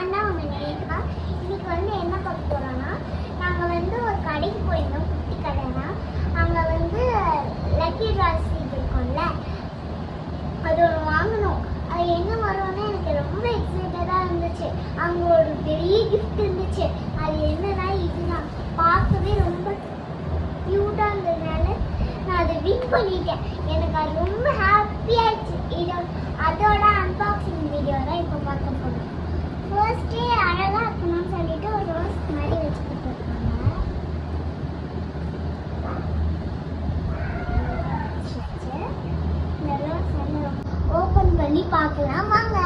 நான் தான் உங்க நேக்கா. இன்னைக்கு வந்து என்ன பார்க்க போறோம்னா, நாங்க வந்து ஒரு கடைக்கு போயிருந்தோம், குட்டி கடை தான். அங்க வந்து லக்கி டிரா சீட் இருக்கும்ல, அது ஒன்று வாங்கணும். அது எங்க வரும்னு எனக்கு ரொம்ப எக்ஸைட்டடா இருந்துச்சு. அங்க ஒரு பெரிய கிஃப்ட் இருந்துச்சு. அது என்னன்னா இதுதான். பார்க்கவே ரொம்ப கியூட்டா இருந்ததுனால நான் அதை வின் பண்ணிட்டேன். எனக்கு அது ரொம்ப ஹாப்பியாச்சு. அதோட அன்பாக்சிங் வீடியோ தான் இப்போ பார்க்க போறோம். ஃபர்ஸ்டே அழகா இருக்கணும்னு சொல்லிட்டு ஒரு ரோஸ் மாதிரி வச்சு கொடுத்துருக்காங்க. இந்த ரோஸ் வந்து ஓப்பன் பண்ணி பார்க்கலாம் வாங்க.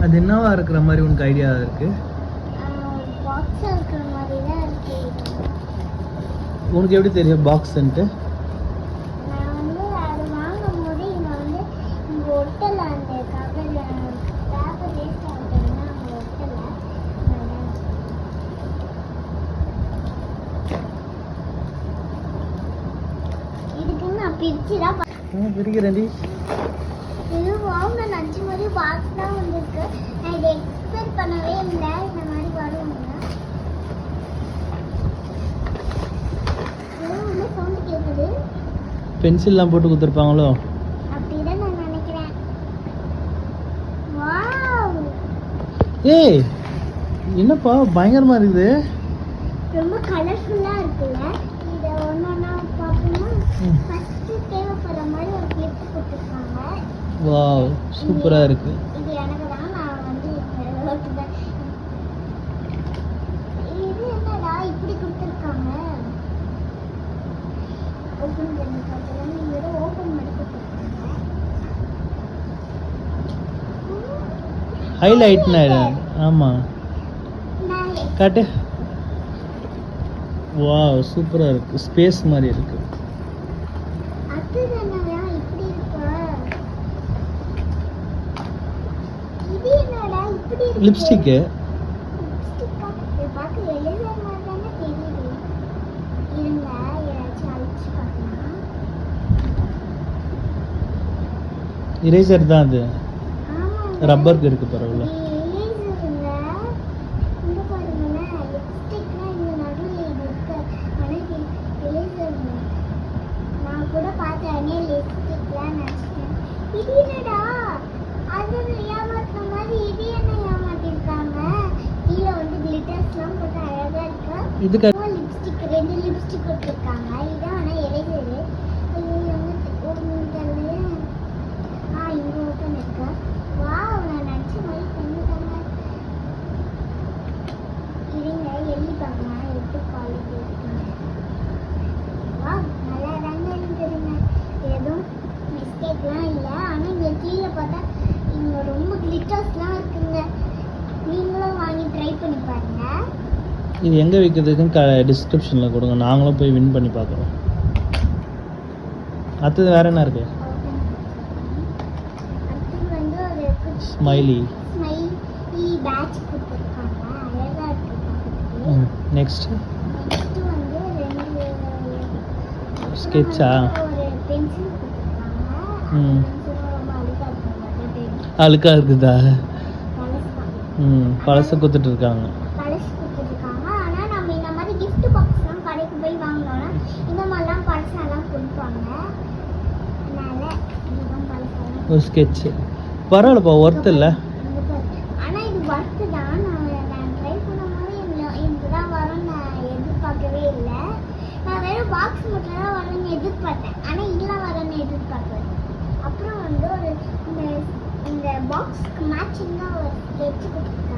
அது என்னவா இருக்கிற மாதிரி உனக்கு ஐடியா இருக்கு? பாக்ஸ் இருக்கிற மாதிரி தான் இருக்கு. உனக்கு எப்படி தெரியும் பாக்ஸ்ன்ட்டு? நான் வந்து அது வாங்கும் போது இங்க வந்து இங்க ஒட்டல, அந்த கவர்ல பேப்பர் வேஸ்ட் ஆகுதுன்னா அங்க ஒட்டல. இதுக்கு நான் பிரிச்சுதான் பிரிக்கிறேன்டி. இது வாங்க நச்சு மாதிரி பாக்ஸ் தான் வந்திருக்கு. நான் இதை எக்ஸ்பெக்ட் பண்ணவே இல்லை இந்த மாதிரி வருவாங்க. வந்து சவுண்ட் கேட்குது. பென்சில்லாம் போட்டு கொடுத்துருப்பாங்களோ? அப்படிதான் நான் நினைக்கிறேன். வாவ், ஏய் என்னப்பா பயங்கரமா இருக்குது. ரொம்ப கலர்ஃபுல்லா இருக்குல்ல. இதை ஒன்னொன்னா பார்ப்போமா? ஃபர்ஸ்ட் தேவைப்படுற மாதிரி ஒரு கிளிப் கொடுத்துருக்காங்க. வாவ் சூப்பரா இருக்கு. இது எனக்கு தான். நான் வந்து இது என்னடா இப்படி கொடுத்துருக்காங்க. ஓப்பன் பண்ணி பார்க்கலாம். இதை ஓப்பன் பண்ணி கொடுத்துருக்காங்க. ஹைலைட்னா ஆமா நான் காட்டு. வாவ் சூப்பரா இருக்கு. ஸ்பேஸ் மாதிரி இருக்கு. அடுத்தது என்னடா இப்படி இருக்கு. இது என்னடா இப்படி இருக்கு. லிப்ஸ்டிக். லிப்ஸ்டிக்கா? இது பார்க்க எழுதுற மாதிரி தானே தெரியுது. இருங்க ஏதாச்சும் அழிச்சு பார்க்கலாம். இரேசர் தான் அது. ஆமாங்க. ரப்பருக்கு இருக்கு பரவாயில்ல. எழுதுங்க. இங்க பாருங்களேன். லிப்ஸ்டிக்லாம் இங்க நடுவில் இது இருக்கு. ஆனா இது எழுதுங்க. நான் கூட பார்த்தேனே லிப்ஸ்டிக்லாம் நினச்சிட்டேன். இது என்னடா அது ஏமாத்துற மாதிரி இது என்ன ஏமாத்திருக்காங்க. கீழே வந்து கிளிட்டர்ஸ்லாம் போட்டு அழகா இருக்கு. இதுக்கு லிப்ஸ்டிக் 2 லிப்ஸ்டிக் கொடுத்துருக்காங்க. இதான் ஆனால் எழுதுது. இது வந்து ஓடுங்கல்ல. இங்கே ஓப்பன் இருக்கு. வாவ், நான் நினச்ச மாதிரி செஞ்சுட்டாங்க. இருங்க எழுதி பார்க்கலாம் எப்படி குவாலிட்டி இருக்குன்னு. வாவ், நல்லா தாங்க இருந்ததுங்க. எதுவும் மிஸ்டேக்லாம் இல்லை. ஆனால் இங்கே கீழே பார்த்தா இங்கே ரொம்ப கிளிட்டர்ஸ்லாம் இருக்குங்க. நீங்களும் வாங்கி ட்ரை பண்ணி பாருங்க. இது எங்க விற்கிறதுக்குன்னு டிஸ்கிரிப்ஷன்ல கொடுங்க. நாங்களும் போய் வின் பண்ணி பார்க்குறோம். அடுத்தது வேற என்ன இருக்கு? அடுத்தது வந்து ஒரு ஸ்மைலி. ஸ்மைலி பேட்ச் கொடுத்துருக்காங்க. அழகா இருக்கு பார்க்கறதுக்கு. நெக்ஸ்ட் நெக்ஸ்ட் வந்து 2 ஸ்கெட்சா? ஒரு பென்சில் கொடுத்துருக்காங்க. பென்சிலும் ரொம்ப அழுக்கா இருக்கு. அழுக்கா இருக்குதா? பழசு பழச கொடுத்துட்டு இருக்காங்க. பழசு கொடுத்துருக்காங்க. ஆனால் நம்ம இந்த மாதிரி gift பாக்ஸ்லாம் கடைக்கு போய் வாங்கினோம்னா இந்த மாதிரிலாம் பழசெல்லாம் கொடுப்பாங்க. அதனால இதுதான் பழசெல்லாம். ஒரு ஸ்கெட்ச் பரவாயில்லப்பா, ஒர்த் இல்லை. ஆனால் இது ஒர்த்து தான். நான் ட்ரை பண்ணும்போது எனக்கு தான் வரும்னு நான் எதிர்பார்க்கவே இல்லை. நான் வெறும் பாக்ஸ் மட்டும் தான் வரும்னு எதிர்பார்த்தேன். ஆனால் இதெல்லாம் வரும்னு எதிர்பார்க்கல. அப்புறம் வந்து ஒரு இந்த பாக்ஸ்க்கு மேட்சிங்காக ஒரு ஸ்கெட்ச் கொடுத்துருக்காங்க.